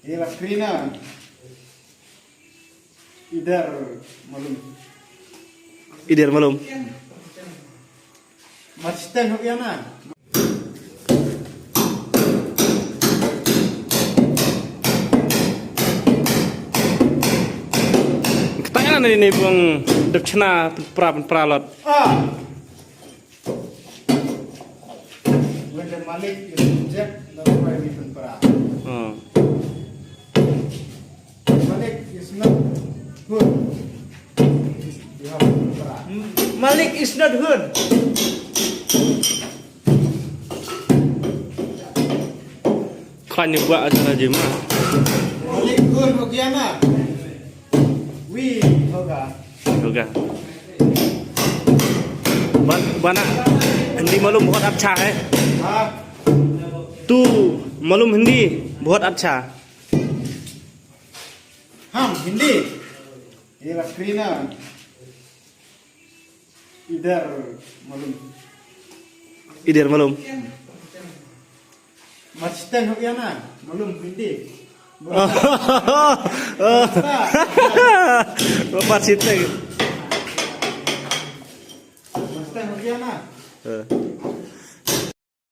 ये लकड़ी ना इधर मालूम इधर मालूम मस्टैंग हो गया ना Katakan ini bang dapcana pralot. When the Malik is reject, that's why we can para. Malik is not good. You have to para. Malik is not good. Kau nyoba acara jema. Malik good हो गया ना we होगा होगा बना हिंदी मालूम बहुत अच्छा है हाँ तू मालूम हिंदी बहुत अच्छा हम हिंदी ये लकड़ी ना इधर मालूम इधर मालूम मस्टैंग हो गया ना मालूम हिंदी Bapak Sita मस्टैंग हो गया ना